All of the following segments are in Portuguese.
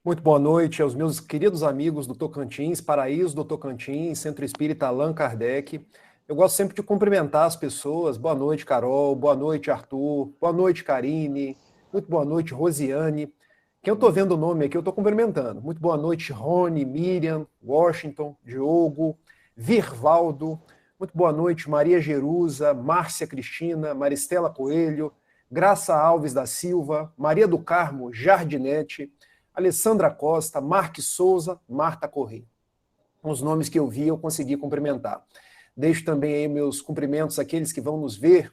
Muito boa noite aos meus queridos amigos do Tocantins, Paraíso do Tocantins, Centro Espírita Allan Kardec. Eu gosto sempre de cumprimentar as pessoas. Boa noite, Carol. Boa noite, Arthur. Boa noite, Karine. Muito boa noite, Rosiane. Quem eu estou vendo o nome aqui, eu estou cumprimentando. Muito boa noite, Rony, Miriam, Washington, Diogo, Virvaldo. Muito boa noite, Maria Jerusa, Márcia Cristina, Maristela Coelho, Graça Alves da Silva, Maria do Carmo Jardinete, Alessandra Costa, Marques Souza, Marta Corrêa. Os nomes que eu vi, eu consegui cumprimentar. Deixo também aí meus cumprimentos àqueles que vão nos ver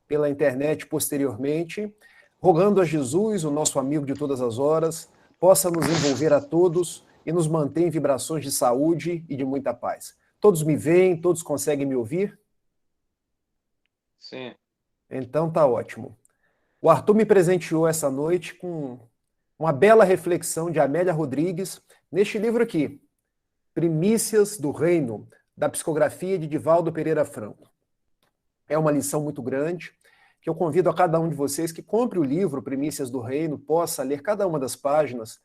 pela internet posteriormente, rogando a Jesus, o nosso amigo de todas as horas, possa nos envolver a todos e nos manter em vibrações de saúde e de muita paz. Todos me veem, todos conseguem me ouvir? Sim. Então tá ótimo. O Arthur me presenteou essa noite com uma bela reflexão de Amélia Rodrigues neste livro aqui, Primícias do Reino, da psicografia de Divaldo Pereira Franco. É uma lição muito grande, que eu convido a cada um de vocês que compre o livro Primícias do Reino, possa ler cada uma das páginas,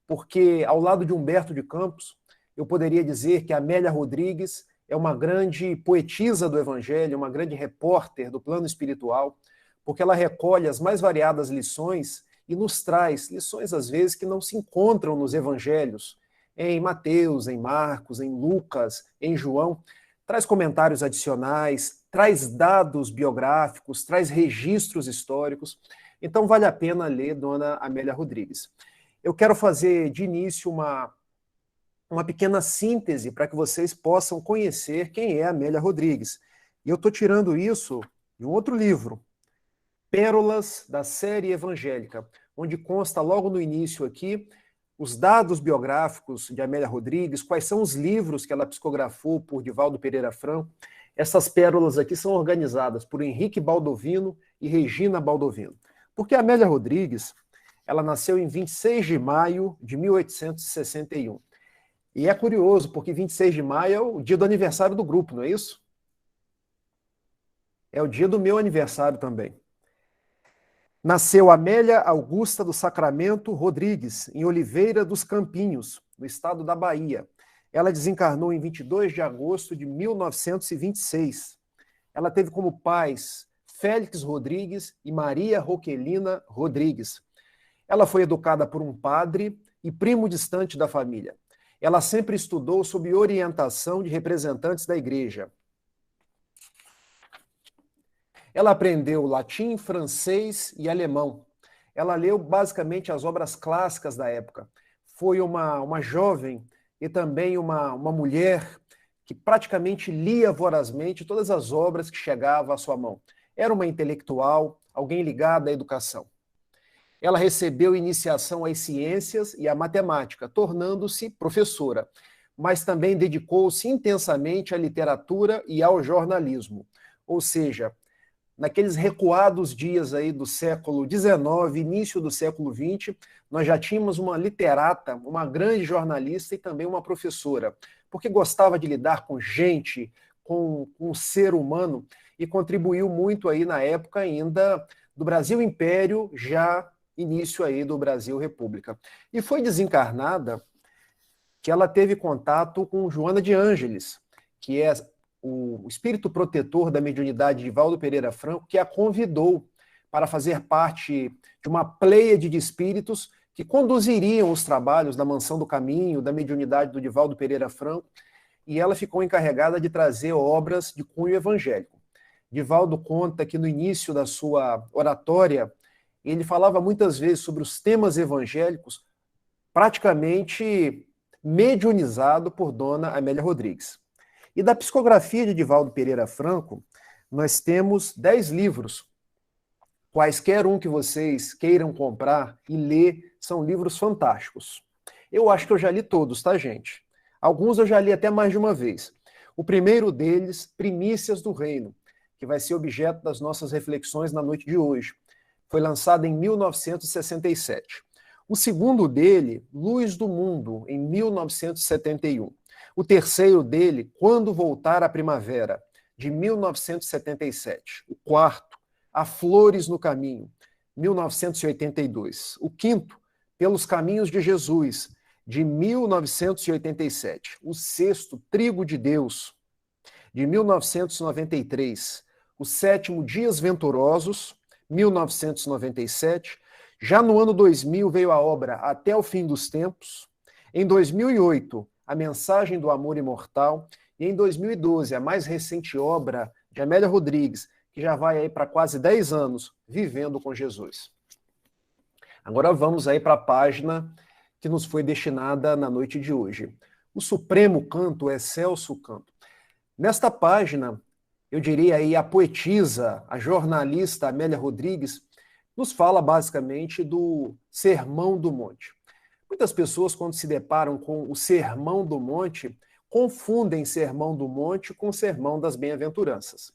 porque ao lado de Humberto de Campos, eu poderia dizer que Amélia Rodrigues é uma grande poetisa do Evangelho, uma grande repórter do plano espiritual, porque ela recolhe as mais variadas lições e nos traz lições, às vezes, que não se encontram nos evangelhos, em Mateus, em Marcos, em Lucas, em João. Traz comentários adicionais, traz dados biográficos, traz registros históricos. Então, vale a pena ler Dona Amélia Rodrigues. Eu quero fazer, de início, uma pequena síntese para que vocês possam conhecer quem é Amélia Rodrigues. E eu estou tirando isso de um outro livro, Pérolas da Série Evangélica, onde consta logo no início aqui os dados biográficos de Amélia Rodrigues, quais são os livros que ela psicografou por Divaldo Pereira Franco. Essas pérolas aqui são organizadas por Henrique Baldovino e Regina Baldovino. Porque a Amélia Rodrigues, ela nasceu em 26 de maio de 1861. E é curioso, porque 26 de maio é o dia do aniversário do grupo, não é isso? É o dia do meu aniversário também. Nasceu Amélia Augusta do Sacramento Rodrigues, em Oliveira dos Campinhos, no estado da Bahia. Ela desencarnou em 22 de agosto de 1926. Ela teve como pais Félix Rodrigues e Maria Roquelina Rodrigues. Ela foi educada por um padre e primo distante da família. Ela sempre estudou sob orientação de representantes da igreja. Ela aprendeu latim, francês e alemão. Ela leu basicamente as obras clássicas da época. Foi uma jovem e também uma mulher que praticamente lia vorazmente todas as obras que chegavam à sua mão. Era uma intelectual, alguém ligada à educação. Ela recebeu iniciação às ciências e à matemática, tornando-se professora, mas também dedicou-se intensamente à literatura e ao jornalismo. Ou seja, naqueles recuados dias aí do século XIX, início do século XX, nós já tínhamos uma literata, uma grande jornalista e também uma professora, porque gostava de lidar com gente, com o ser humano, e contribuiu muito aí na época ainda do Brasil Império, já início aí do Brasil República. E foi desencarnada que ela teve contato com Joana de Ângeles, que é o espírito protetor da mediunidade de Valdo Pereira Franco, que a convidou para fazer parte de uma pleiade de espíritos que conduziriam os trabalhos da Mansão do Caminho, da mediunidade do Divaldo Pereira Franco, e ela ficou encarregada de trazer obras de cunho evangélico. Divaldo conta que no início da sua oratória, ele falava muitas vezes sobre os temas evangélicos, praticamente mediunizado por Dona Amélia Rodrigues. E da psicografia de Divaldo Pereira Franco, nós temos 10 livros. Quaisquer um que vocês queiram comprar e ler, são livros fantásticos. Eu acho que eu já li todos, tá, gente? Alguns eu já li até mais de uma vez. O primeiro deles, Primícias do Reino, que vai ser objeto das nossas reflexões na noite de hoje. Foi lançado em 1967. O segundo dele, Luz do Mundo, em 1971. O terceiro dele, Quando Voltar a Primavera, de 1977. O quarto, Há Flores no Caminho, 1982. O quinto, Pelos Caminhos de Jesus, de 1987. O Sexto, Trigo de Deus, de 1993. O Sétimo, Dias Venturosos, 1997. Já no ano 2000 veio a obra Até o Fim dos Tempos. Em 2008, A Mensagem do Amor Imortal. E em 2012, a mais recente obra de Amélia Rodrigues, que já vai aí para quase 10 anos, Vivendo com Jesus. Agora vamos aí para a página que nos foi destinada na noite de hoje. O Supremo Canto, o Excelso Canto. Nesta página, eu diria aí, a poetisa, a jornalista Amélia Rodrigues, nos fala basicamente do Sermão do Monte. Muitas pessoas, quando se deparam com o Sermão do Monte, confundem Sermão do Monte com Sermão das Bem-aventuranças.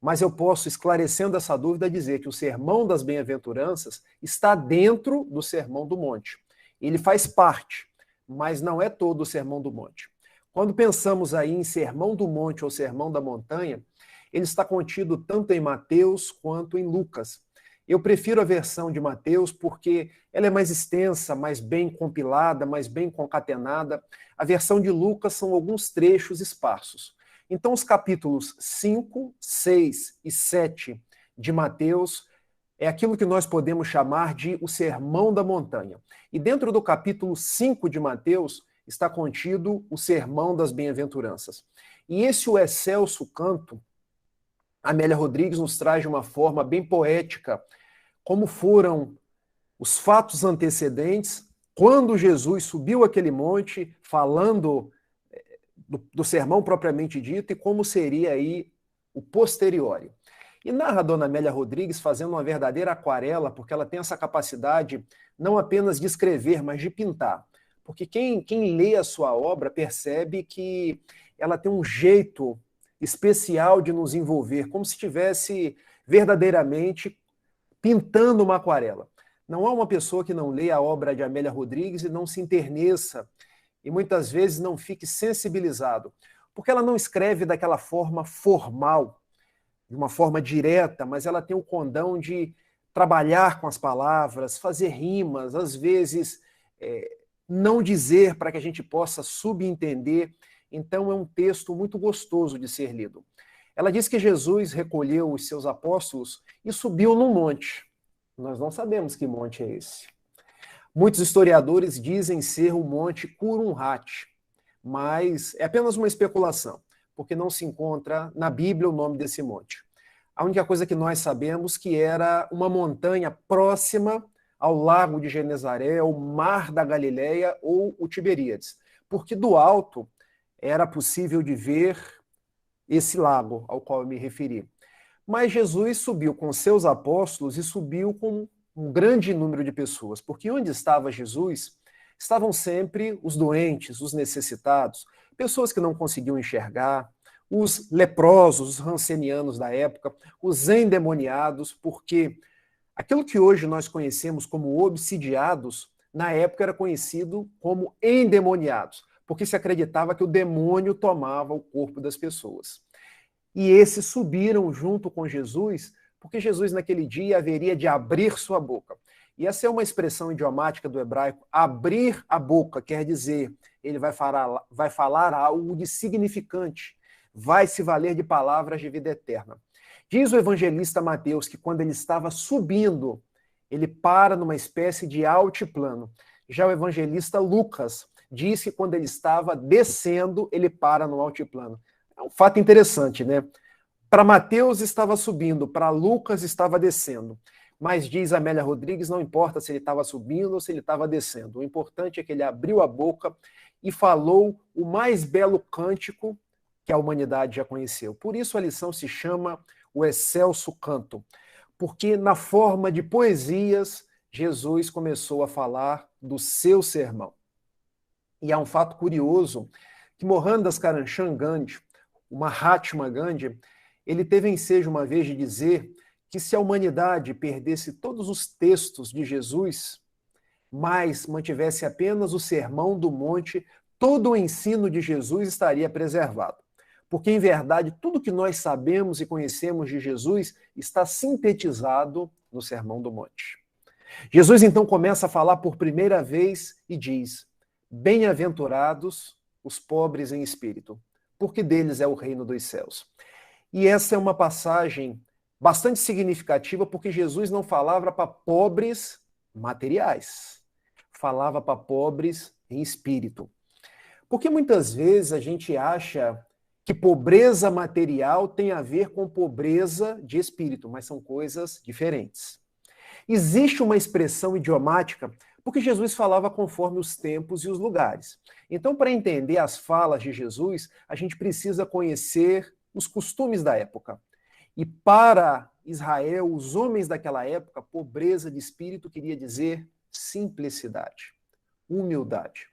Mas eu posso, esclarecendo essa dúvida, dizer que o Sermão das Bem-aventuranças está dentro do Sermão do Monte. Ele faz parte, mas não é todo o Sermão do Monte. Quando pensamos aí em Sermão do Monte ou Sermão da Montanha, ele está contido tanto em Mateus quanto em Lucas. Eu prefiro a versão de Mateus porque ela é mais extensa, mais bem compilada, mais bem concatenada. A versão de Lucas são alguns trechos esparsos. Então, os capítulos 5, 6 e 7 de Mateus é aquilo que nós podemos chamar de o Sermão da Montanha. E dentro do capítulo 5 de Mateus está contido o Sermão das Bem-aventuranças. E esse o Excelso Canto, Amélia Rodrigues nos traz de uma forma bem poética como foram os fatos antecedentes, quando Jesus subiu aquele monte, falando do sermão propriamente dito, e como seria aí o posteriori. E narra a dona Amélia Rodrigues fazendo uma verdadeira aquarela, porque ela tem essa capacidade não apenas de escrever, mas de pintar. Porque quem lê a sua obra percebe que ela tem um jeito especial de nos envolver, como se estivesse verdadeiramente pintando uma aquarela. Não há uma pessoa que não leia a obra de Amélia Rodrigues e não se enterneça e muitas vezes não fique sensibilizado, porque ela não escreve daquela forma formal, de uma forma direta, mas ela tem o condão de trabalhar com as palavras, fazer rimas, às vezes não dizer para que a gente possa subentender. Então é um texto muito gostoso de ser lido. Ela diz que Jesus recolheu os seus apóstolos e subiu num monte. Nós não sabemos que monte é esse. Muitos historiadores dizem ser o Monte Curunhat, mas é apenas uma especulação, porque não se encontra na Bíblia o nome desse monte. A única coisa que nós sabemos que era uma montanha próxima ao Lago de Genezaré, ao Mar da Galileia ou o Tiberíades, porque do alto era possível de ver esse lago ao qual eu me referi. Mas Jesus subiu com seus apóstolos e subiu com um grande número de pessoas, porque onde estava Jesus, estavam sempre os doentes, os necessitados, pessoas que não conseguiam enxergar, os leprosos, os rancenianos da época, os endemoniados, porque aquilo que hoje nós conhecemos como obsidiados, na época era conhecido como endemoniados, porque se acreditava que o demônio tomava o corpo das pessoas. E esses subiram junto com Jesus, porque Jesus naquele dia haveria de abrir sua boca. E essa é uma expressão idiomática do hebraico. Abrir a boca quer dizer, ele vai falar algo de significante, vai se valer de palavras de vida eterna. Diz o evangelista Mateus que quando ele estava subindo, ele para numa espécie de altiplano. Já o evangelista Lucas diz que quando ele estava descendo, ele para no altiplano. É um fato interessante, né? Para Mateus estava subindo, para Lucas estava descendo. Mas diz Amélia Rodrigues, não importa se ele estava subindo ou se ele estava descendo. O importante é que ele abriu a boca e falou o mais belo cântico que a humanidade já conheceu. Por isso a lição se chama o Excelso Canto, porque na forma de poesias, Jesus começou a falar do seu sermão. E há um fato curioso, que Mohandas Karamchand Gandhi, o Mahatma Gandhi, ele teve ensejo uma vez de dizer que se a humanidade perdesse todos os textos de Jesus, mas mantivesse apenas o Sermão do Monte, todo o ensino de Jesus estaria preservado. Porque, em verdade, tudo que nós sabemos e conhecemos de Jesus está sintetizado no Sermão do Monte. Jesus então começa a falar por primeira vez e diz: bem-aventurados os pobres em espírito, porque deles é o reino dos céus. E essa é uma passagem bastante significativa, porque Jesus não falava para pobres materiais, falava para pobres em espírito. Porque muitas vezes a gente acha que pobreza material tem a ver com pobreza de espírito, mas são coisas diferentes. Existe uma expressão idiomática porque Jesus falava conforme os tempos e os lugares. Então, para entender as falas de Jesus, a gente precisa conhecer os costumes da época. E para Israel, os homens daquela época, pobreza de espírito queria dizer simplicidade, humildade.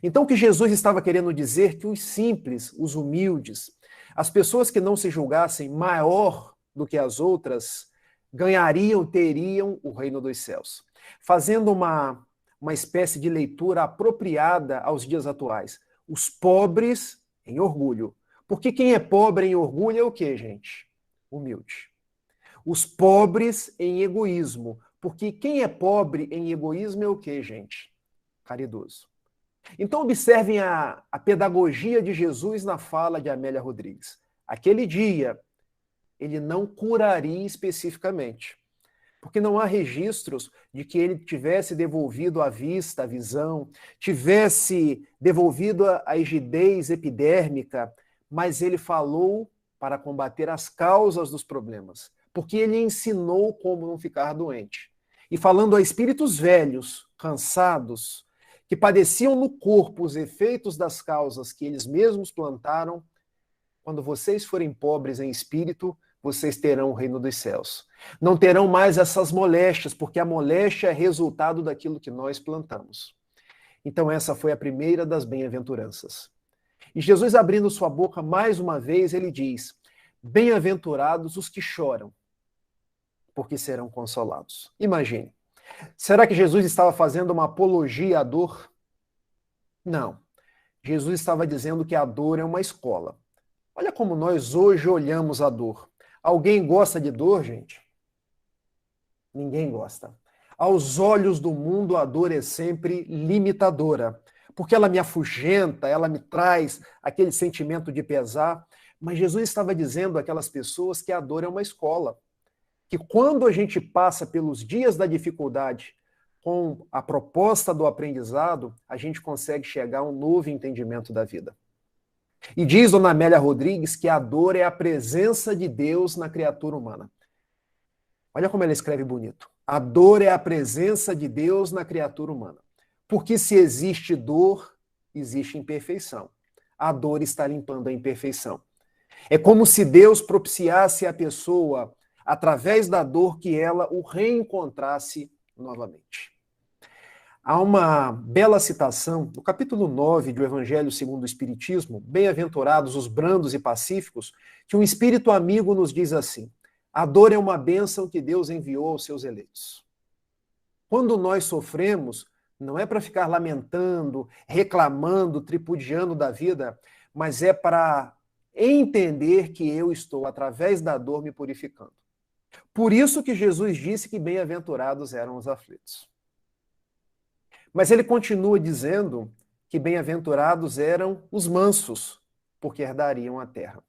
Então, o que Jesus estava querendo dizer que os simples, os humildes, as pessoas que não se julgassem maior do que as outras, ganhariam, teriam o reino dos céus. Fazendo uma espécie de leitura apropriada aos dias atuais. Os pobres em orgulho. Porque quem é pobre em orgulho é o quê, gente? Humilde. Os pobres em egoísmo. Porque quem é pobre em egoísmo é o quê, gente? Caridoso. Então observem a pedagogia de Jesus na fala de Amélia Rodrigues. Aquele dia, ele não curaria especificamente, porque não há registros de que ele tivesse devolvido a vista, a visão, tivesse devolvido a rigidez epidérmica, mas ele falou para combater as causas dos problemas, porque ele ensinou como não ficar doente. E falando a espíritos velhos, cansados, que padeciam no corpo os efeitos das causas que eles mesmos plantaram, quando vocês forem pobres em espírito, vocês terão o reino dos céus. Não terão mais essas moléstias, porque a moléstia é resultado daquilo que nós plantamos. Então essa foi a primeira das bem-aventuranças. E Jesus, abrindo sua boca mais uma vez, ele diz: bem-aventurados os que choram, porque serão consolados. Imagine. Será que Jesus estava fazendo uma apologia à dor? Não. Jesus estava dizendo que a dor é uma escola. Olha como nós hoje olhamos a dor. Alguém gosta de dor, gente? Ninguém gosta. Aos olhos do mundo, a dor é sempre limitadora, porque ela me afugenta, ela me traz aquele sentimento de pesar. Mas Jesus estava dizendo àquelas pessoas que a dor é uma escola. Que quando a gente passa pelos dias da dificuldade com a proposta do aprendizado, a gente consegue chegar a um novo entendimento da vida. E diz Dona Amélia Rodrigues que a dor é a presença de Deus na criatura humana. Olha como ela escreve bonito. A dor é a presença de Deus na criatura humana. Porque se existe dor, existe imperfeição. A dor está limpando a imperfeição. É como se Deus propiciasse a pessoa, através da dor, que ela o reencontrasse novamente. Há uma bela citação no capítulo 9 do Evangelho segundo o Espiritismo, bem-aventurados os brandos e pacíficos, que um espírito amigo nos diz assim: a dor é uma bênção que Deus enviou aos seus eleitos. Quando nós sofremos, não é para ficar lamentando, reclamando, tripudiando da vida, mas é para entender que eu estou, através da dor, me purificando. Por isso que Jesus disse que bem-aventurados eram os aflitos. Mas ele continua dizendo que bem-aventurados eram os mansos, porque herdariam a terra.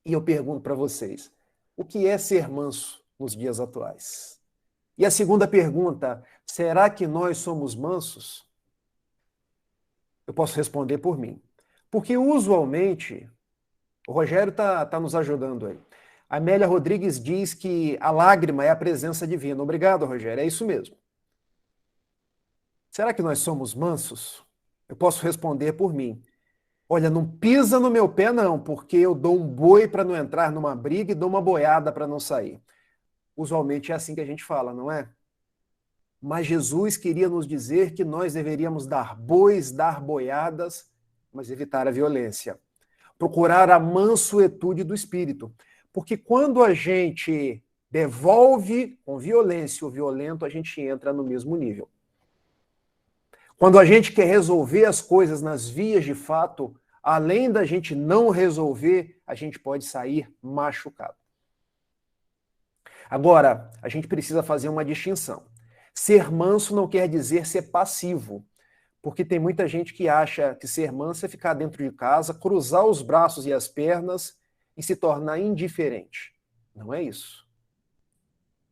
E eu pergunto para vocês, o que é ser manso nos dias atuais? E a segunda pergunta, será que nós somos mansos? Eu posso responder por mim. Porque usualmente, o Rogério está nos ajudando aí. A Amélia Rodrigues diz que a lágrima é a presença divina. Obrigado, Rogério, é isso mesmo. Será que nós somos mansos? Eu posso responder por mim. Olha, não pisa no meu pé não, porque eu dou um boi para não entrar numa briga e dou uma boiada para não sair. Usualmente é assim que a gente fala, não é? Mas Jesus queria nos dizer que nós deveríamos dar bois, dar boiadas, mas evitar a violência. Procurar a mansuetude do espírito. Porque quando a gente devolve com violência o violento, a gente entra no mesmo nível. Quando a gente quer resolver as coisas nas vias de fato, além da gente não resolver, a gente pode sair machucado. Agora, a gente precisa fazer uma distinção. Ser manso não quer dizer ser passivo, porque tem muita gente que acha que ser manso é ficar dentro de casa, cruzar os braços e as pernas e se tornar indiferente. Não é isso.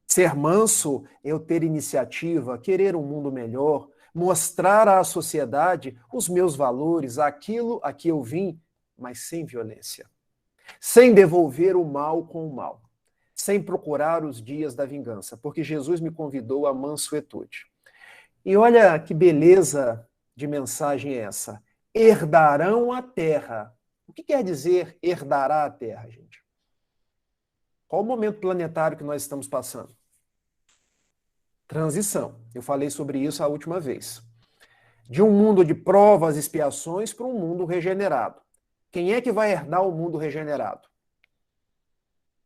Ser manso é eu ter iniciativa, querer um mundo melhor, mostrar à sociedade os meus valores, aquilo a que eu vim, mas sem violência. Sem devolver o mal com o mal. Sem procurar os dias da vingança, porque Jesus me convidou à mansuetude. E olha que beleza de mensagem é essa. Herdarão a terra. O que quer dizer herdará a terra, gente? Qual o momento planetário que nós estamos passando? Transição. Eu falei sobre isso a última vez. De um mundo de provas e expiações para um mundo regenerado. Quem é que vai herdar o mundo regenerado?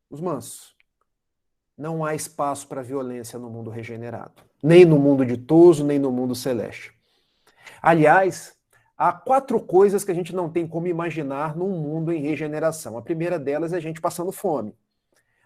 Os mansos. Não há espaço para violência no mundo regenerado. Nem no mundo ditoso, nem no mundo celeste. Aliás, há 4 coisas que a gente não tem como imaginar num mundo em regeneração. A primeira delas é a gente passando fome.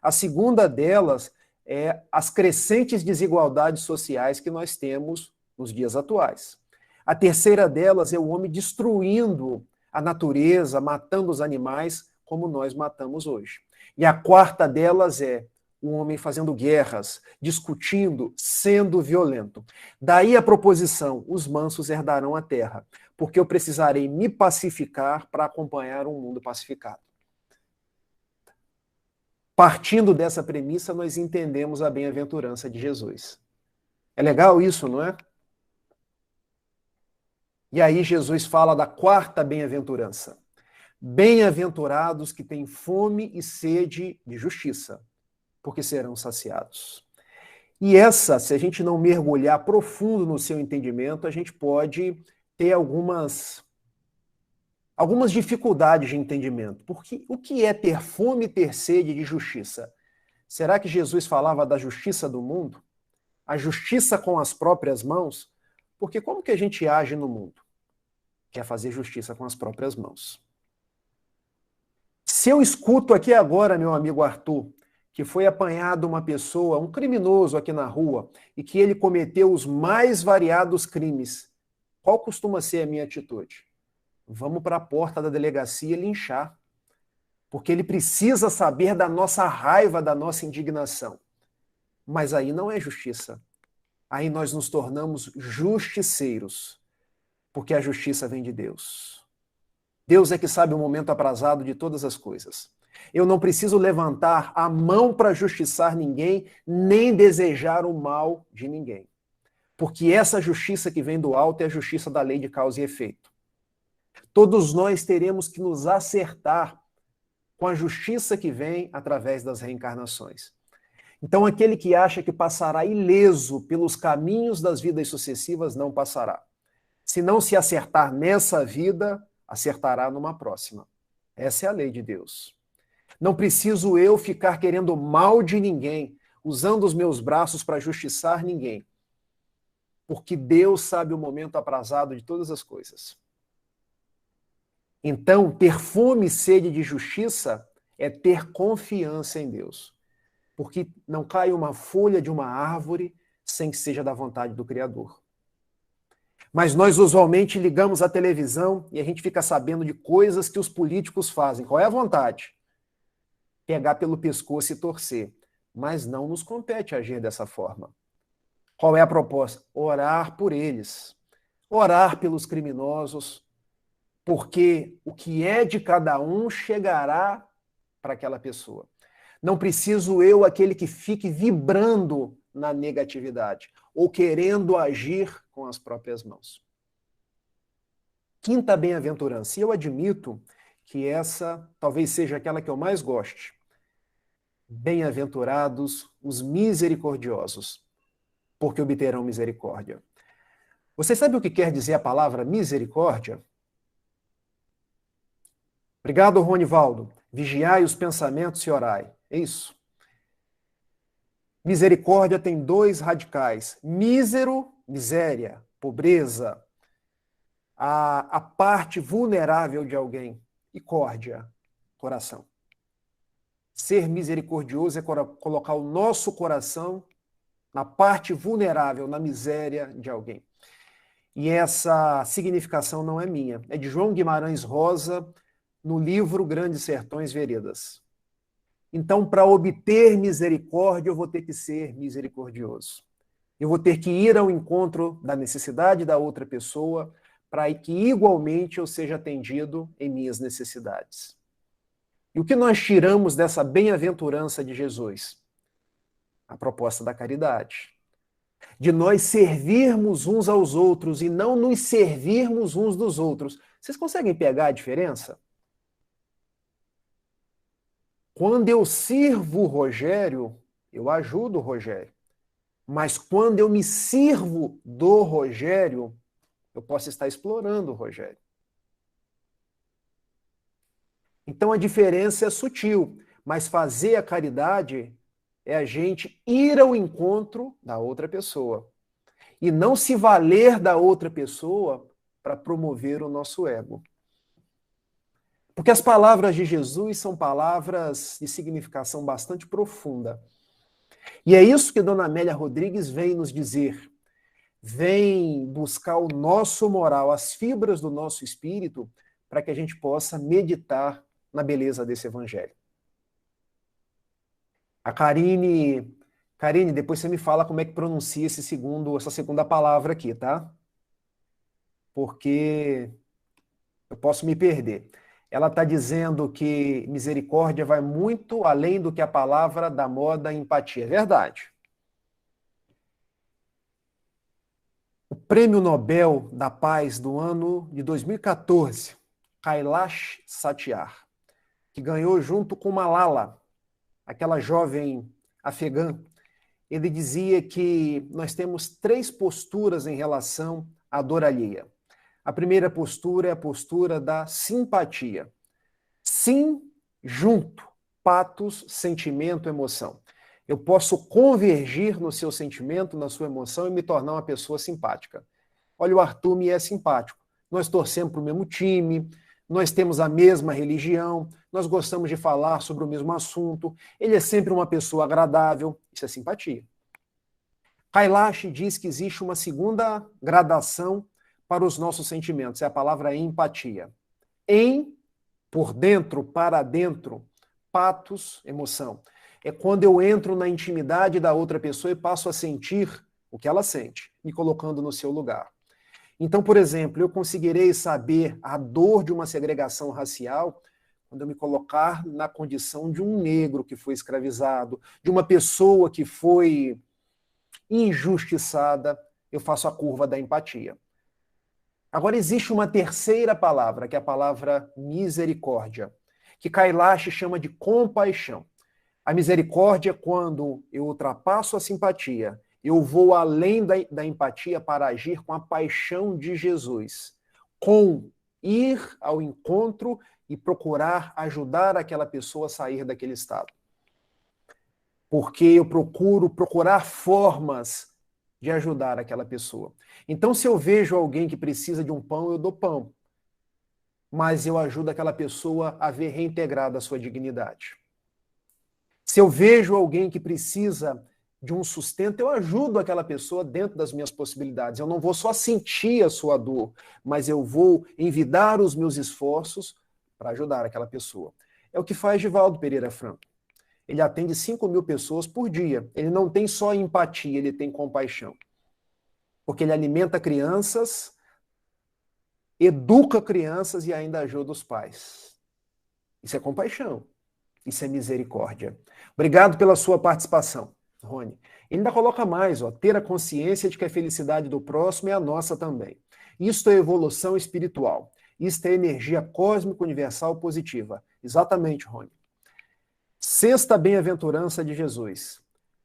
A segunda delas é as crescentes desigualdades sociais que nós temos nos dias atuais. A terceira delas é o homem destruindo a natureza, matando os animais, como nós matamos hoje. E a quarta delas é o homem fazendo guerras, discutindo, sendo violento. Daí a proposição, os mansos herdarão a terra, porque eu precisarei me pacificar para acompanhar um mundo pacificado. Partindo dessa premissa, nós entendemos a bem-aventurança de Jesus. É legal isso, não é? E aí Jesus fala da quarta bem-aventurança. Bem-aventurados que têm fome e sede de justiça, porque serão saciados. E essa, se a gente não mergulhar profundo no seu entendimento, a gente pode ter algumas dificuldades de entendimento. Porque o que é ter fome e ter sede de justiça? Será que Jesus falava da justiça do mundo? A justiça com as próprias mãos? Porque como que a gente age no mundo? Quer fazer justiça com as próprias mãos. Se eu escuto aqui agora, meu amigo Arthur, que foi apanhado uma pessoa, um criminoso aqui na rua, e que ele cometeu os mais variados crimes, qual costuma ser a minha atitude? Vamos para a porta da delegacia linchar, porque ele precisa saber da nossa raiva, da nossa indignação. Mas aí não é justiça. Aí nós nos tornamos justiceiros, porque a justiça vem de Deus. Deus é que sabe o momento aprazado de todas as coisas. Eu não preciso levantar a mão para justiçar ninguém, nem desejar o mal de ninguém. Porque essa justiça que vem do alto é a justiça da lei de causa e efeito. Todos nós teremos que nos acertar com a justiça que vem através das reencarnações. Então, aquele que acha que passará ileso pelos caminhos das vidas sucessivas, não passará. Se não se acertar nessa vida, acertará numa próxima. Essa é a lei de Deus. Não preciso eu ficar querendo mal de ninguém, usando os meus braços para justiçar ninguém. Porque Deus sabe o momento aprazado de todas as coisas. Então, ter fome e sede de justiça é ter confiança em Deus. Porque não cai uma folha de uma árvore sem que seja da vontade do Criador. Mas nós usualmente ligamos a televisão e a gente fica sabendo de coisas que os políticos fazem. Qual é a vontade? Pegar pelo pescoço e torcer. Mas não nos compete agir dessa forma. Qual é a proposta? Orar por eles. Orar pelos criminosos, porque o que é de cada um chegará para aquela pessoa. Não preciso eu, aquele que fique vibrando na negatividade ou querendo agir com as próprias mãos. Quinta bem-aventurança. E eu admito que essa talvez seja aquela que eu mais goste. Bem-aventurados os misericordiosos, porque obterão misericórdia. Você sabe o que quer dizer a palavra misericórdia? Obrigado, Ronivaldo. Vigiai os pensamentos e orai. É isso. Misericórdia tem 2 radicais. Mísero, miséria, pobreza, a parte vulnerável de alguém. E córdia, coração. Ser misericordioso é colocar o nosso coração na parte vulnerável, na miséria de alguém. E essa significação não é minha, é de João Guimarães Rosa, no livro Grandes Sertões Veredas. Então, para obter misericórdia, eu vou ter que ser misericordioso. Eu vou ter que ir ao encontro da necessidade da outra pessoa para que igualmente eu seja atendido em minhas necessidades. E o que nós tiramos dessa bem-aventurança de Jesus? A proposta da caridade. De nós servirmos uns aos outros e não nos servirmos uns dos outros. Vocês conseguem pegar a diferença? Quando eu sirvo o Rogério, eu ajudo o Rogério. Mas quando eu me sirvo do Rogério, eu posso estar explorando o Rogério. Então a diferença é sutil, mas fazer a caridade é a gente ir ao encontro da outra pessoa e não se valer da outra pessoa para promover o nosso ego. Porque as palavras de Jesus são palavras de significação bastante profunda. E é isso que Dona Amélia Rodrigues vem nos dizer. Vem buscar o nosso moral, as fibras do nosso espírito, para que a gente possa meditar na beleza desse evangelho. A Karine, depois você me fala como é que pronuncia essa segunda palavra aqui, tá? Porque eu posso me perder. Ela está dizendo que misericórdia vai muito além do que a palavra da moda empatia. É verdade. O Prêmio Nobel da Paz do ano de 2014, Kailash Satyarthi, que ganhou junto com Malala, aquela jovem afegã, ele dizia que nós temos 3 posturas em relação à dor alheia. A primeira postura é a postura da simpatia. Sim, junto, patos, sentimento, emoção. Eu posso convergir no seu sentimento, na sua emoção e me tornar uma pessoa simpática. Olha, o Arthur me é simpático. Nós torcemos para o mesmo time, nós temos a mesma religião, nós gostamos de falar sobre o mesmo assunto, ele é sempre uma pessoa agradável, isso é simpatia. Kailash diz que existe uma segunda gradação para os nossos sentimentos, é a palavra empatia. Por dentro, para dentro, patos, emoção. É quando eu entro na intimidade da outra pessoa e passo a sentir o que ela sente, me colocando no seu lugar. Então, por exemplo, eu conseguirei saber a dor de uma segregação racial quando eu me colocar na condição de um negro que foi escravizado, de uma pessoa que foi injustiçada, eu faço a curva da empatia. Agora, existe uma terceira palavra, que é a palavra misericórdia, que Kailash chama de compaixão. A misericórdia é quando eu ultrapasso a simpatia, eu vou além da empatia para agir com a paixão de Jesus, com ir ao encontro e procurar ajudar aquela pessoa a sair daquele estado. Porque eu procurar formas de ajudar aquela pessoa. Então, se eu vejo alguém que precisa de um pão, eu dou pão. Mas eu ajudo aquela pessoa a ver reintegrada a sua dignidade. Se eu vejo alguém que precisa de um sustento, eu ajudo aquela pessoa dentro das minhas possibilidades. Eu não vou só sentir a sua dor, mas eu vou envidar os meus esforços para ajudar aquela pessoa. É o que faz Givaldo Pereira Franco. Ele atende 5.000 pessoas por dia. Ele não tem só empatia, ele tem compaixão. Porque ele alimenta crianças, educa crianças e ainda ajuda os pais. Isso é compaixão. Isso é misericórdia. Obrigado pela sua participação, Rony. Ele ainda coloca mais, ter a consciência de que a felicidade do próximo é a nossa também. Isto é evolução espiritual. Isto é energia cósmica universal positiva. Exatamente, Rony. Sexta bem-aventurança de Jesus.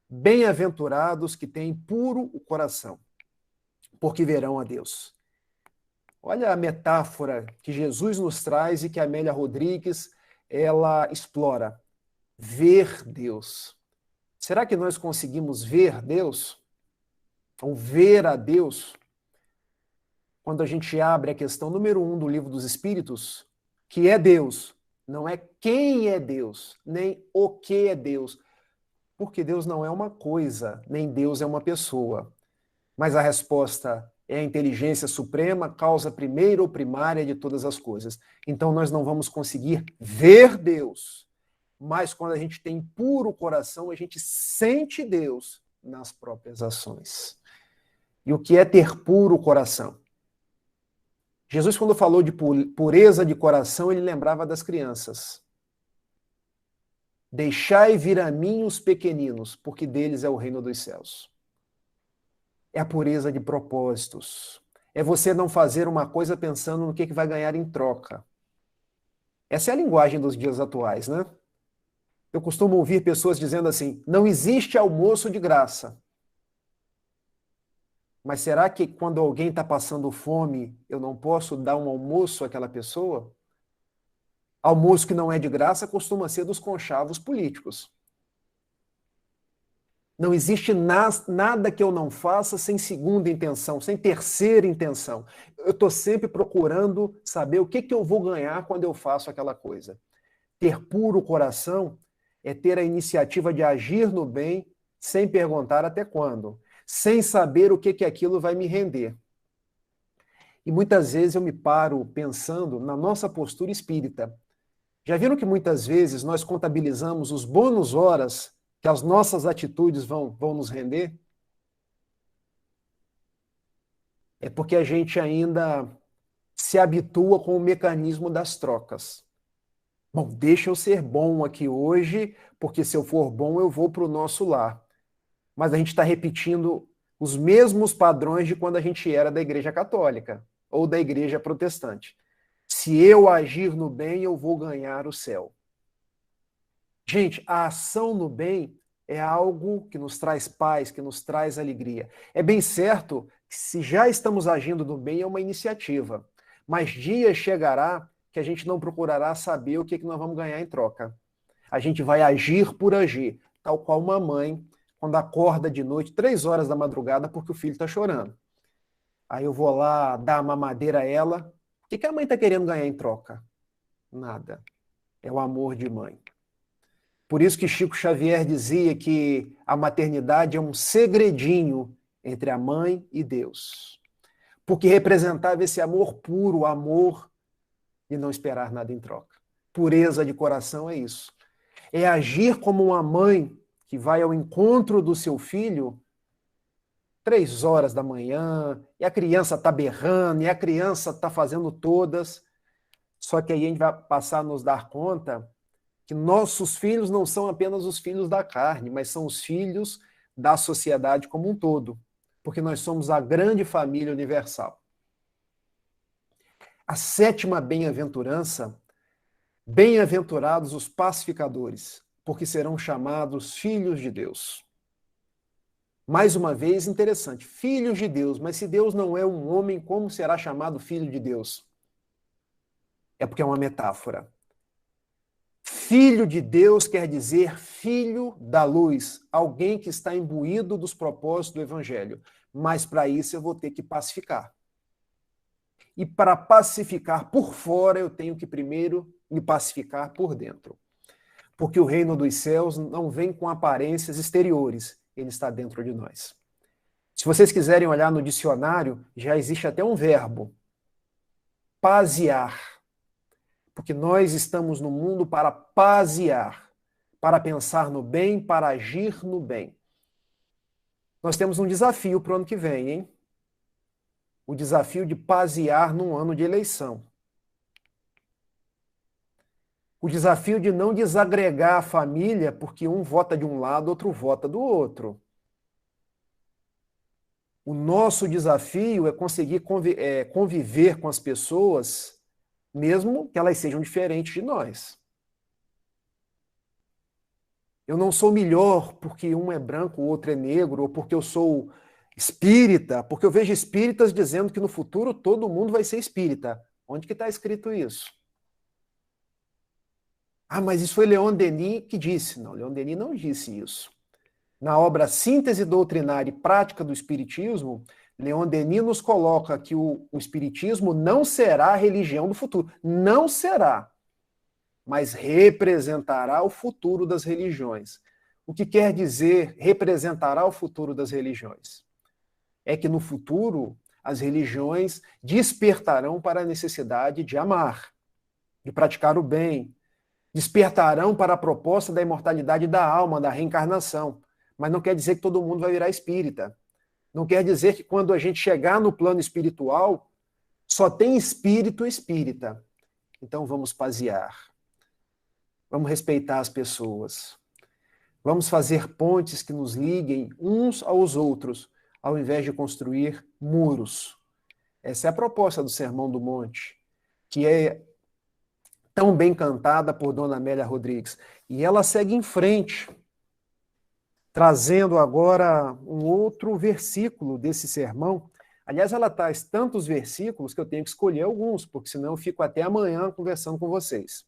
Bem-aventurados que têm puro o coração, porque verão a Deus. Olha a metáfora que Jesus nos traz e que a Amélia Rodrigues ela explora. Ver Deus. Será que nós conseguimos ver Deus? Ou ver a Deus? Quando a gente abre a questão número 1 do Livro dos Espíritos, que é Deus, não é quem é Deus, nem o que é Deus. Porque Deus não é uma coisa, nem Deus é uma pessoa. Mas a resposta é a inteligência suprema, causa primeira ou primária de todas as coisas. Então nós não vamos conseguir ver Deus, mas quando a gente tem puro coração, a gente sente Deus nas próprias ações. E o que é ter puro coração? Jesus, quando falou de pureza de coração, ele lembrava das crianças. Deixai vir a mim os pequeninos, porque deles é o reino dos céus. É a pureza de propósitos. É você não fazer uma coisa pensando no que vai ganhar em troca. Essa é a linguagem dos dias atuais, né? Eu costumo ouvir pessoas dizendo assim: não existe almoço de graça. Mas será que quando alguém está passando fome, eu não posso dar um almoço àquela pessoa? Almoço que não é de graça costuma ser dos conchavos políticos. Não existe nada que eu não faça sem segunda intenção, sem terceira intenção. Eu estou sempre procurando saber o que eu vou ganhar quando eu faço aquela coisa. Ter puro coração é ter a iniciativa de agir no bem sem perguntar até quando, sem saber o que aquilo vai me render. E muitas vezes eu me paro pensando na nossa postura espírita. Já viram que muitas vezes nós contabilizamos os bônus horas que as nossas atitudes vão nos render? É porque a gente ainda se habitua com o mecanismo das trocas. Bom, deixa eu ser bom aqui hoje, porque se eu for bom eu vou para o nosso lar. Mas a gente está repetindo os mesmos padrões de quando a gente era da Igreja Católica ou da Igreja Protestante. Se eu agir no bem, eu vou ganhar o céu. Gente, a ação no bem é algo que nos traz paz, que nos traz alegria. É bem certo que se já estamos agindo no bem, é uma iniciativa. Mas dia chegará que a gente não procurará saber o que nós vamos ganhar em troca. A gente vai agir por agir, tal qual uma mãe, quando acorda de noite, 3 horas da madrugada, porque o filho está chorando. Aí eu vou lá dar a mamadeira a ela. O que a mãe está querendo ganhar em troca? Nada. É o amor de mãe. Por isso que Chico Xavier dizia que a maternidade é um segredinho entre a mãe e Deus. Porque representava esse amor puro, o amor de não esperar nada em troca. Pureza de coração é isso. É agir como uma mãe que vai ao encontro do seu filho 3 horas da manhã, e a criança está berrando, e a criança está fazendo todas. Só que aí a gente vai passar a nos dar conta que nossos filhos não são apenas os filhos da carne, mas são os filhos da sociedade como um todo, porque nós somos a grande família universal. A 7ª bem-aventurança: bem-aventurados os pacificadores, porque serão chamados filhos de Deus. Mais uma vez, interessante, filhos de Deus, mas se Deus não é um homem, como será chamado filho de Deus? É porque é uma metáfora. Filho de Deus quer dizer filho da luz, alguém que está imbuído dos propósitos do Evangelho. Mas para isso eu vou ter que pacificar. E para pacificar por fora, eu tenho que primeiro me pacificar por dentro. Porque o reino dos céus não vem com aparências exteriores, ele está dentro de nós. Se vocês quiserem olhar no dicionário, já existe até um verbo: paziar. Porque nós estamos no mundo para paziar, para pensar no bem, para agir no bem. Nós temos um desafio para o ano que vem, hein? O desafio de paziar num ano de eleição. O desafio de não desagregar a família porque um vota de um lado, outro vota do outro. O nosso desafio é conseguir conviver com as pessoas, mesmo que elas sejam diferentes de nós. Eu não sou melhor porque um é branco, o outro é negro, ou porque eu sou espírita, porque eu vejo espíritas dizendo que no futuro todo mundo vai ser espírita. Onde que está escrito isso? Ah, mas isso foi Leon Denis que disse. Não, Leon Denis não disse isso. Na obra Síntese Doutrinária e Prática do Espiritismo, Leon Denis nos coloca que o Espiritismo não será a religião do futuro. Não será. Mas representará o futuro das religiões. o que quer dizer representará o futuro das religiões? É que no futuro as religiões despertarão para a necessidade de amar, de praticar o bem, despertarão para a proposta da imortalidade da alma, da reencarnação. Mas não quer dizer que todo mundo vai virar espírita. Não quer dizer que quando a gente chegar no plano espiritual, só tem espírito espírita. Então vamos pasear. Vamos respeitar as pessoas. Vamos fazer pontes que nos liguem uns aos outros, ao invés de construir muros. Essa é a proposta do Sermão do Monte, que é tão bem cantada por Dona Amélia Rodrigues. E ela segue em frente, trazendo agora um outro versículo desse sermão. Aliás, ela traz tantos versículos que eu tenho que escolher alguns, porque senão eu fico até amanhã conversando com vocês.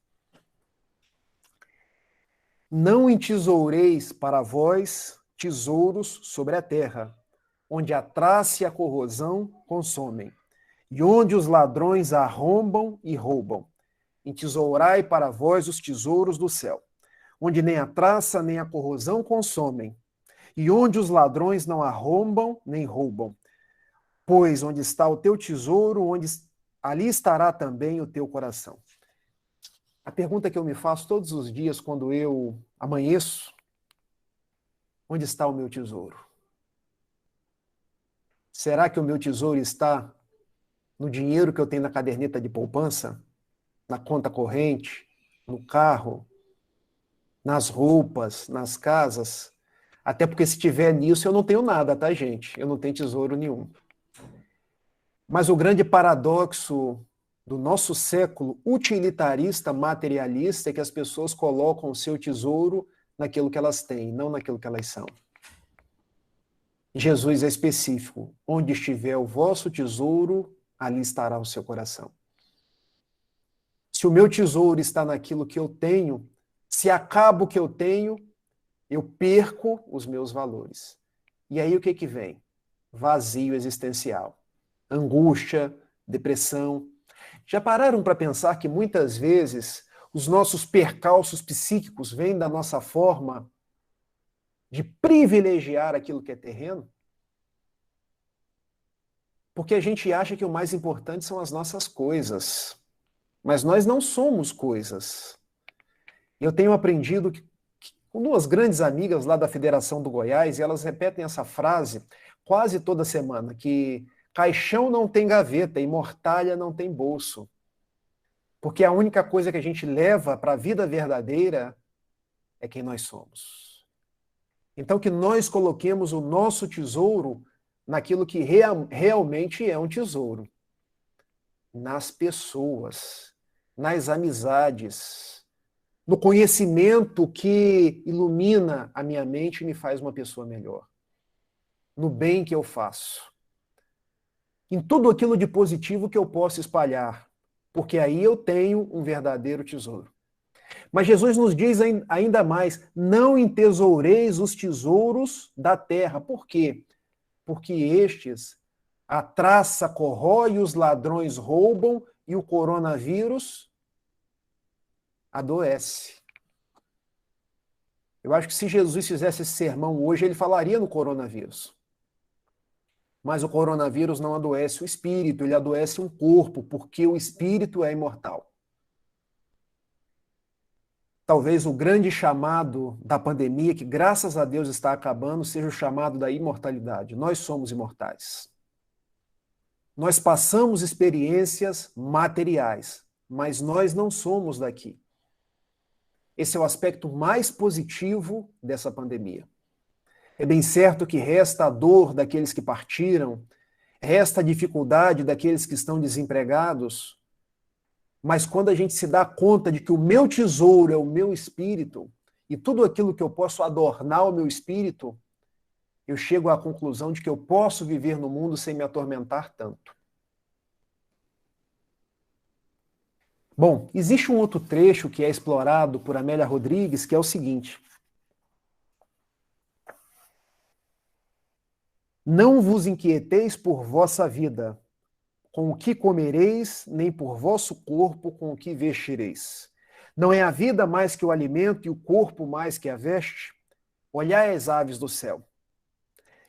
Não entesoureis para vós tesouros sobre a terra, onde a traça e a corrosão consomem, e onde os ladrões arrombam e roubam. Entesourai para vós os tesouros do céu, onde nem a traça nem a corrosão consomem, e onde os ladrões não arrombam nem roubam. Pois onde está o teu tesouro, ali estará também o teu coração. A pergunta que eu me faço todos os dias quando eu amanheço: onde está o meu tesouro? Será que o meu tesouro está no dinheiro que eu tenho na caderneta de poupança, na conta corrente, no carro, nas roupas, nas casas? Até porque se tiver nisso eu não tenho nada, tá, gente? Eu não tenho tesouro nenhum. Mas o grande paradoxo do nosso século utilitarista, materialista, é que as pessoas colocam o seu tesouro naquilo que elas têm, não naquilo que elas são. Jesus é específico. Onde estiver o vosso tesouro, ali estará o seu coração. Se o meu tesouro está naquilo que eu tenho, se acaba o que eu tenho, eu perco os meus valores. E aí o que vem? Vazio existencial. Angústia, depressão. Já pararam para pensar que muitas vezes os nossos percalços psíquicos vêm da nossa forma de privilegiar aquilo que é terreno? Porque a gente acha que o mais importante são as nossas coisas. Mas nós não somos coisas. Eu tenho aprendido com duas grandes amigas lá da Federação do Goiás, e elas repetem essa frase quase toda semana, que caixão não tem gaveta e mortalha não tem bolso. Porque a única coisa que a gente leva para a vida verdadeira é quem nós somos. Então que nós coloquemos o nosso tesouro naquilo que realmente é um tesouro. Nas pessoas, nas amizades, no conhecimento que ilumina a minha mente e me faz uma pessoa melhor. No bem que eu faço. Em tudo aquilo de positivo que eu posso espalhar, porque aí eu tenho um verdadeiro tesouro. Mas Jesus nos diz ainda mais: não entesoureis os tesouros da terra. Por quê? Porque estes, a traça corrói, os ladrões roubam e o coronavírus adoece. Eu acho que se Jesus fizesse esse sermão hoje, ele falaria no coronavírus. Mas o coronavírus não adoece o espírito, ele adoece um corpo, porque o espírito é imortal. Talvez o grande chamado da pandemia, que graças a Deus está acabando, seja o chamado da imortalidade. Nós somos imortais. Nós passamos experiências materiais, mas nós não somos daqui. Esse é o aspecto mais positivo dessa pandemia. É bem certo que resta a dor daqueles que partiram, resta a dificuldade daqueles que estão desempregados, mas quando a gente se dá conta de que o meu tesouro é o meu espírito, e tudo aquilo que eu posso adornar o meu espírito, eu chego à conclusão de que eu posso viver no mundo sem me atormentar tanto. Bom, existe um outro trecho que é explorado por Amélia Rodrigues, que é o seguinte: não vos inquieteis por vossa vida, com o que comereis, nem por vosso corpo, com o que vestireis. Não é a vida mais que o alimento e o corpo mais que a veste? Olhai as aves do céu,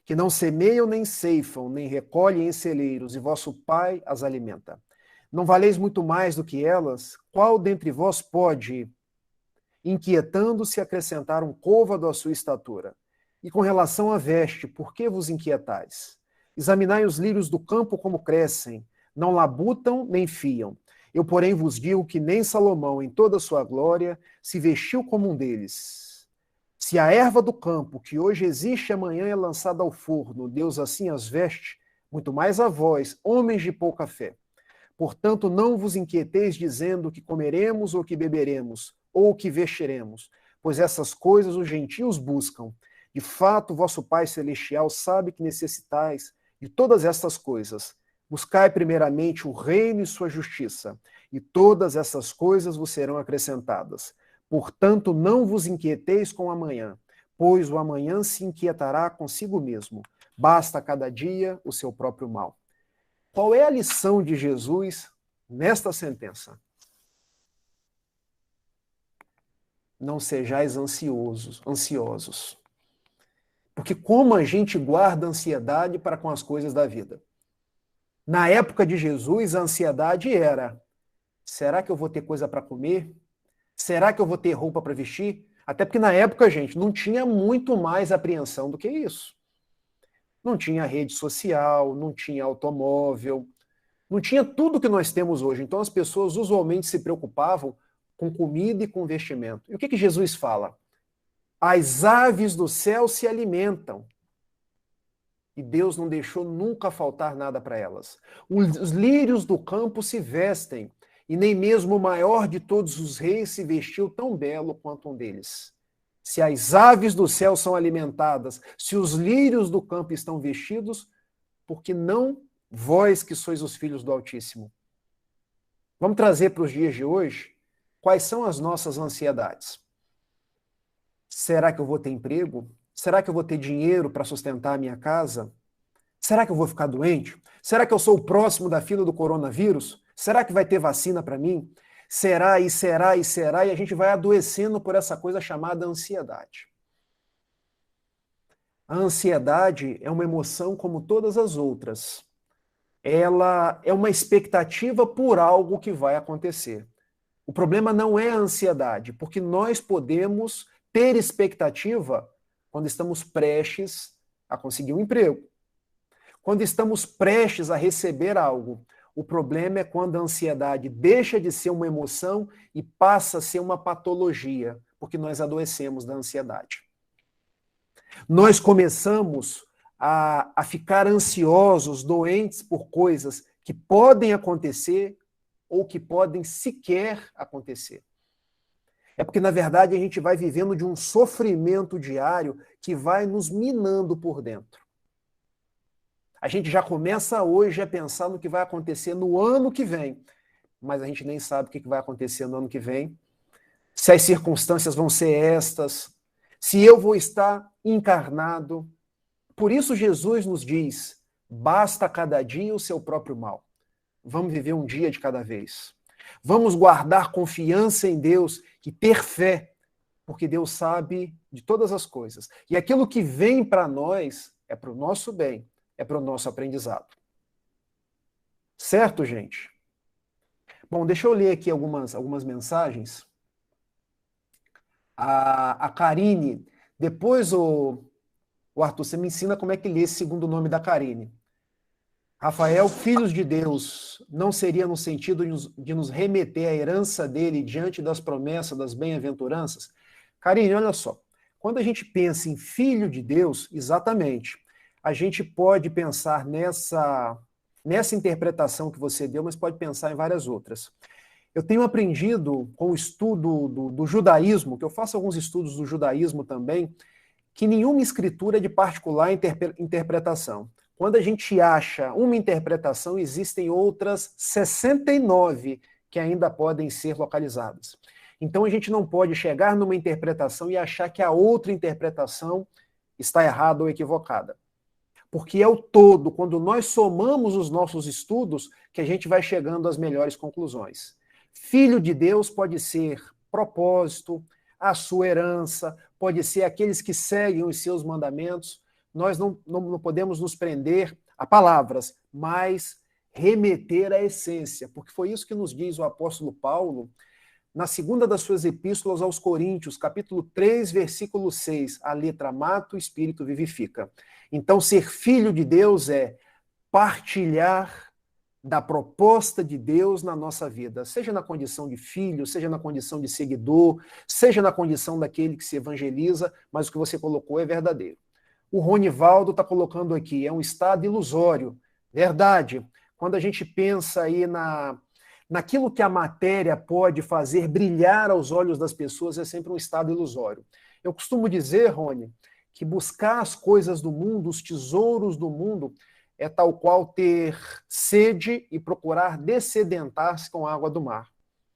que não semeiam, nem ceifam, nem recolhem em celeiros, e vosso Pai as alimenta. Não valeis muito mais do que elas? Qual dentre vós pode, inquietando-se, acrescentar um côvado à sua estatura? E com relação à veste, por que vos inquietais? Examinai os lírios do campo como crescem, não labutam nem fiam. Eu, porém, vos digo que nem Salomão, em toda a sua glória, se vestiu como um deles. Se a erva do campo, que hoje existe e amanhã é lançada ao forno, Deus assim as veste, muito mais a vós, homens de pouca fé. Portanto, não vos inquieteis dizendo que comeremos ou que beberemos, ou que vestiremos, pois essas coisas os gentios buscam. De fato, vosso Pai Celestial sabe que necessitais de todas estas coisas. Buscai primeiramente o reino e sua justiça, e todas essas coisas vos serão acrescentadas. Portanto, não vos inquieteis com o amanhã, pois o amanhã se inquietará consigo mesmo. Basta a cada dia o seu próprio mal. Qual é a lição de Jesus nesta sentença? Não sejais ansiosos. Porque como a gente guarda ansiedade para com as coisas da vida? Na época de Jesus, a ansiedade era: será que eu vou ter coisa para comer? Será que eu vou ter roupa para vestir? Até porque na época, gente, não tinha muito mais apreensão do que isso. Não tinha rede social, não tinha automóvel, não tinha tudo que nós temos hoje. Então as pessoas usualmente se preocupavam com comida e com vestimento. E o que Jesus fala? As aves do céu se alimentam. E Deus não deixou nunca faltar nada para elas. Os lírios do campo se vestem, e nem mesmo o maior de todos os reis se vestiu tão belo quanto um deles. Se as aves do céu são alimentadas, se os lírios do campo estão vestidos, por que não vós que sois os filhos do Altíssimo? Vamos trazer para os dias de hoje quais são as nossas ansiedades. Será que eu vou ter emprego? Será que eu vou ter dinheiro para sustentar a minha casa? Será que eu vou ficar doente? Será que eu sou o próximo da fila do coronavírus? Será que vai ter vacina para mim? Será e será e será, e a gente vai adoecendo por essa coisa chamada ansiedade. A ansiedade é uma emoção como todas as outras. Ela é uma expectativa por algo que vai acontecer. O problema não é a ansiedade, porque nós podemos ter expectativa quando estamos prestes a conseguir um emprego, quando estamos prestes a receber algo. O problema é quando a ansiedade deixa de ser uma emoção e passa a ser uma patologia, porque nós adoecemos da ansiedade. Nós começamos a ficar ansiosos, doentes por coisas que podem acontecer ou que podem sequer acontecer. É porque, na verdade, a gente vai vivendo de um sofrimento diário que vai nos minando por dentro. A gente já começa hoje a pensar no que vai acontecer no ano que vem, mas a gente nem sabe o que vai acontecer no ano que vem, se as circunstâncias vão ser estas, se eu vou estar encarnado. Por isso Jesus nos diz, basta cada dia o seu próprio mal. Vamos viver um dia de cada vez. Vamos guardar confiança em Deus e ter fé, porque Deus sabe de todas as coisas. E aquilo que vem para nós é para o nosso bem, é para o nosso aprendizado. Certo, gente? Bom, deixa eu ler aqui algumas mensagens. A Karine, depois o Arthur, você me ensina como é que lê esse segundo nome da Karine. Rafael, filhos de Deus, não seria no sentido de nos remeter à herança dele diante das promessas, das bem-aventuranças? Karine, olha só, quando a gente pensa em filho de Deus, exatamente, a gente pode pensar nessa interpretação que você deu, mas pode pensar em várias outras. Eu tenho aprendido com o estudo do judaísmo, que eu faço alguns estudos do judaísmo também, que nenhuma escritura é de particular interpretação. Quando a gente acha uma interpretação, existem outras 69 que ainda podem ser localizadas. Então a gente não pode chegar numa interpretação e achar que a outra interpretação está errada ou equivocada. Porque é o todo, quando nós somamos os nossos estudos, que a gente vai chegando às melhores conclusões. Filho de Deus pode ser propósito, a sua herança, pode ser aqueles que seguem os seus mandamentos. Nós não podemos nos prender a palavras, mas remeter à essência, porque foi isso que nos diz o apóstolo Paulo na segunda das suas epístolas aos Coríntios, capítulo 3, versículo 6, a letra mata, o espírito vivifica. Então, ser filho de Deus é partilhar da proposta de Deus na nossa vida, seja na condição de filho, seja na condição de seguidor, seja na condição daquele que se evangeliza, mas o que você colocou é verdadeiro. O Ronivaldo está colocando aqui, é um estado ilusório. Verdade. Quando a gente pensa aí naquilo que a matéria pode fazer brilhar aos olhos das pessoas, é sempre um estado ilusório. Eu costumo dizer, Rony, que buscar as coisas do mundo, os tesouros do mundo, é tal qual ter sede e procurar dessedentar-se com a água do mar.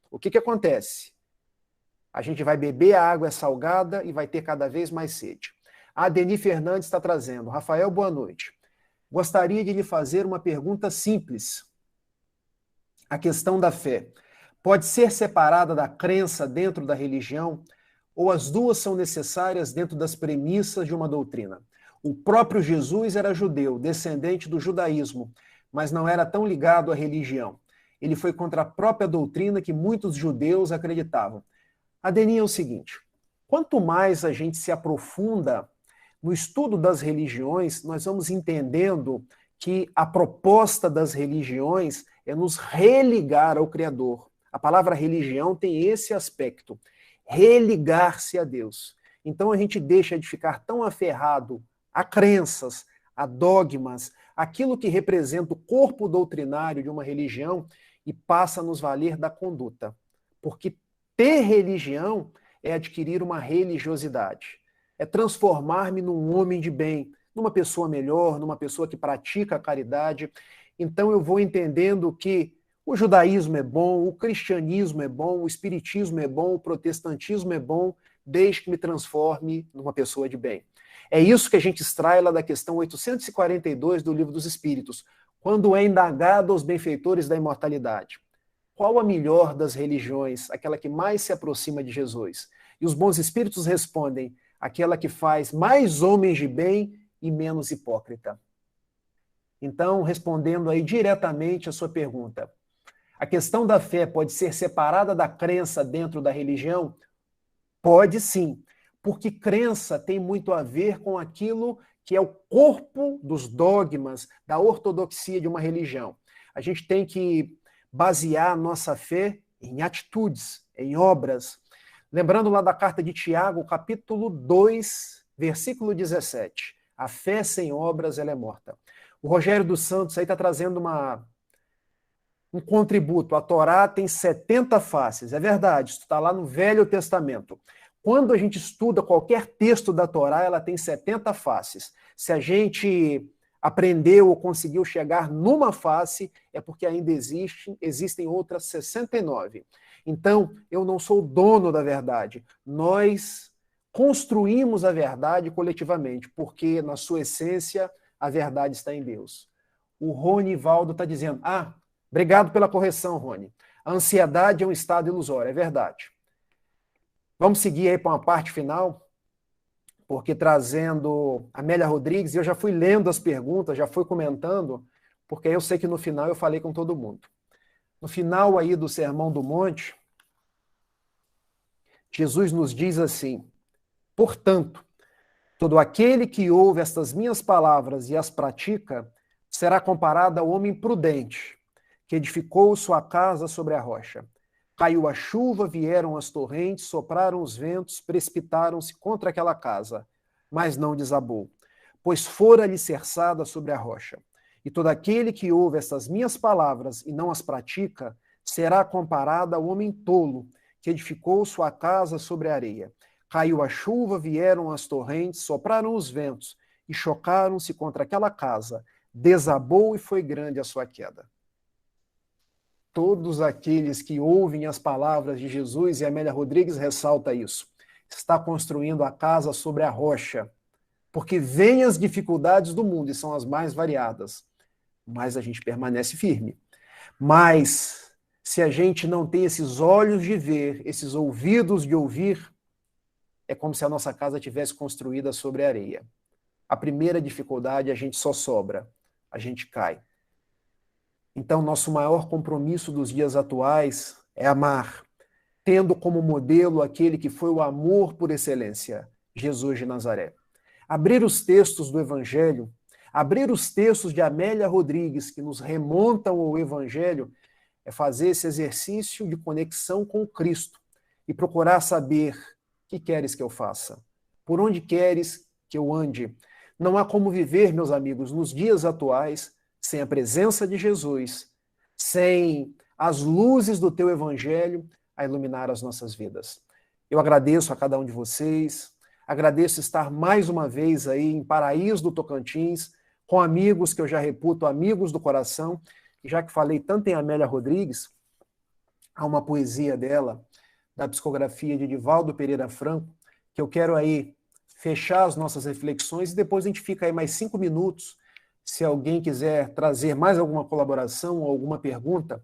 O que acontece? A gente vai beber a água salgada e vai ter cada vez mais sede. A Deni Fernandes está trazendo. Rafael, boa noite. Gostaria de lhe fazer uma pergunta simples. A questão da fé pode ser separada da crença dentro da religião ou as duas são necessárias dentro das premissas de uma doutrina? O próprio Jesus era judeu, descendente do judaísmo, mas não era tão ligado à religião. Ele foi contra a própria doutrina que muitos judeus acreditavam. A Deni é o seguinte, quanto mais a gente se aprofunda no estudo das religiões, nós vamos entendendo que a proposta das religiões é nos religar ao Criador. A palavra religião tem esse aspecto, religar-se a Deus. Então a gente deixa de ficar tão aferrado a crenças, a dogmas, aquilo que representa o corpo doutrinário de uma religião e passa a nos valer da conduta. Porque ter religião é adquirir uma religiosidade, é transformar-me num homem de bem, numa pessoa melhor, numa pessoa que pratica a caridade. Então eu vou entendendo que o judaísmo é bom, o cristianismo é bom, o espiritismo é bom, o protestantismo é bom, desde que me transforme numa pessoa de bem. É isso que a gente extrai lá da questão 842 do Livro dos Espíritos, quando é indagado aos benfeitores da imortalidade. Qual a melhor das religiões, aquela que mais se aproxima de Jesus? E os bons espíritos respondem, aquela que faz mais homens de bem e menos hipócrita. Então, respondendo aí diretamente a sua pergunta, a questão da fé pode ser separada da crença dentro da religião? Pode sim, porque crença tem muito a ver com aquilo que é o corpo dos dogmas, da ortodoxia de uma religião. A gente tem que basear a nossa fé em atitudes, em obras. Lembrando lá da carta de Tiago, capítulo 2, versículo 17. A fé sem obras, ela é morta. O Rogério dos Santos aí está trazendo um contributo. A Torá tem 70 faces. É verdade, isso está lá no Velho Testamento. Quando a gente estuda qualquer texto da Torá, ela tem 70 faces. Se a gente aprendeu ou conseguiu chegar numa face, é porque ainda existem outras 69. Então, eu não sou o dono da verdade. Nós construímos a verdade coletivamente, porque, na sua essência, a verdade está em Deus. O Ronivaldo está dizendo, obrigado pela correção, Rony. A ansiedade é um estado ilusório, é verdade. Vamos seguir aí para uma parte final, porque trazendo Amélia Rodrigues, eu já fui lendo as perguntas, já fui comentando, porque eu sei que no final eu falei com todo mundo. No final aí do Sermão do Monte, Jesus nos diz assim, portanto, todo aquele que ouve estas minhas palavras e as pratica, será comparado ao homem prudente, que edificou sua casa sobre a rocha. Caiu a chuva, vieram as torrentes, sopraram os ventos, precipitaram-se contra aquela casa, mas não desabou, pois fora alicerçada sobre a rocha. E todo aquele que ouve estas minhas palavras e não as pratica, será comparado ao homem tolo, que edificou sua casa sobre a areia. Caiu a chuva, vieram as torrentes, sopraram os ventos e chocaram-se contra aquela casa. Desabou e foi grande a sua queda. Todos aqueles que ouvem as palavras de Jesus, e Amélia Rodrigues ressalta isso, está construindo a casa sobre a rocha, porque vêm as dificuldades do mundo e são as mais variadas, mas a gente permanece firme. Mas se a gente não tem esses olhos de ver, esses ouvidos de ouvir, é como se a nossa casa tivesse construída sobre areia. A primeira dificuldade, a gente só sobra, a gente cai. Então, nosso maior compromisso dos dias atuais é amar, tendo como modelo aquele que foi o amor por excelência, Jesus de Nazaré. Abrir os textos do Evangelho, abrir os textos de Amélia Rodrigues, que nos remontam ao Evangelho, é fazer esse exercício de conexão com Cristo e procurar saber o que queres que eu faça, por onde queres que eu ande. Não há como viver, meus amigos, nos dias atuais, sem a presença de Jesus, sem as luzes do teu Evangelho a iluminar as nossas vidas. Eu agradeço a cada um de vocês, agradeço estar mais uma vez aí em Paraíso do Tocantins, com amigos que eu já reputo amigos do coração, e já que falei tanto em Amélia Rodrigues, há uma poesia dela, da psicografia de Divaldo Pereira Franco, que eu quero aí fechar as nossas reflexões e depois a gente fica aí mais 5 minutos, se alguém quiser trazer mais alguma colaboração ou alguma pergunta,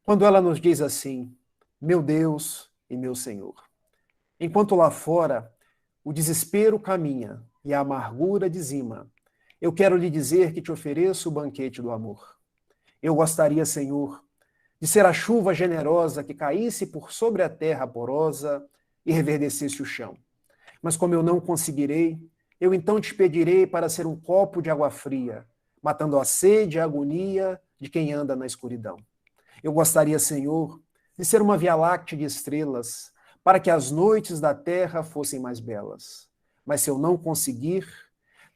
quando ela nos diz assim: meu Deus e meu Senhor, enquanto lá fora o desespero caminha e a amargura dizima, eu quero lhe dizer que te ofereço o banquete do amor. Eu gostaria, Senhor, de ser a chuva generosa que caísse por sobre a terra porosa e reverdecesse o chão. Mas como eu não conseguirei, eu então te pedirei para ser um copo de água fria, matando a sede e a agonia de quem anda na escuridão. Eu gostaria, Senhor, de ser uma via-láctea de estrelas, para que as noites da terra fossem mais belas. Mas se eu não conseguir,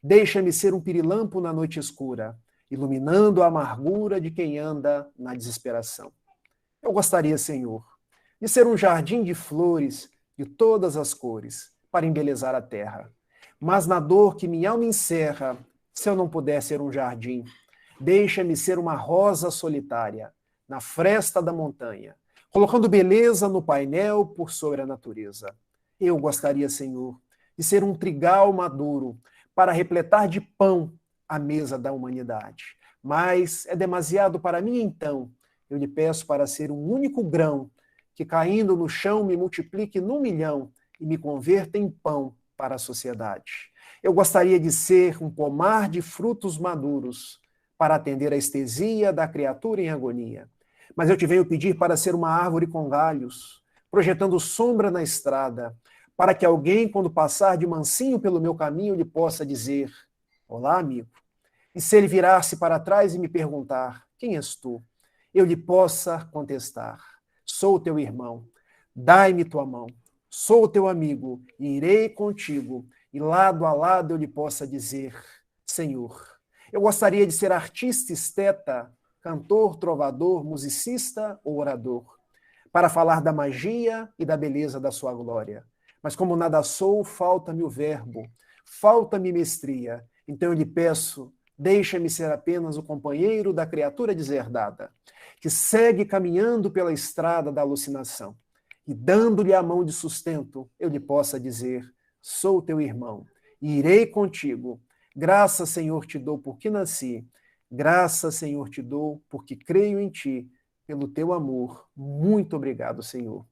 deixa-me ser um pirilampo na noite escura, iluminando a amargura de quem anda na desesperação. Eu gostaria, Senhor, de ser um jardim de flores de todas as cores, para embelezar a terra. Mas na dor que minha alma encerra, se eu não puder ser um jardim, deixa-me ser uma rosa solitária, na fresta da montanha, colocando beleza no painel por sobre a natureza. Eu gostaria, Senhor, de ser um trigal maduro, para repletar de pão a mesa da humanidade. Mas é demasiado para mim então. Eu lhe peço para ser um único grão, que caindo no chão me multiplique num milhão e me converta em pão para a sociedade. Eu gostaria de ser um pomar de frutos maduros, para atender a estesia da criatura em agonia. Mas eu te venho pedir para ser uma árvore com galhos, projetando sombra na estrada, para que alguém, quando passar de mansinho pelo meu caminho, lhe possa dizer: olá, amigo. E se ele virar-se para trás e me perguntar: quem és tu? Eu lhe possa contestar: sou teu irmão, dai-me tua mão, sou teu amigo, e irei contigo, e lado a lado eu lhe possa dizer: Senhor. Eu gostaria de ser artista, esteta, cantor, trovador, musicista ou orador, para falar da magia e da beleza da sua glória. Mas como nada sou, falta-me o verbo, falta-me mestria. Então eu lhe peço: deixa-me ser apenas o companheiro da criatura deserdada, que segue caminhando pela estrada da alucinação. E dando-lhe a mão de sustento, eu lhe possa dizer: sou teu irmão, e irei contigo. Graças, Senhor, te dou porque nasci. Graças, Senhor, te dou porque creio em ti, pelo teu amor. Muito obrigado, Senhor.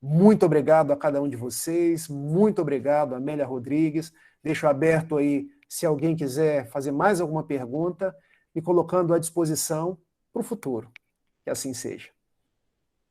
Muito obrigado a cada um de vocês. Muito obrigado, Amélia Rodrigues. Deixo aberto aí, se alguém quiser fazer mais alguma pergunta, e colocando à disposição para o futuro. Que assim seja.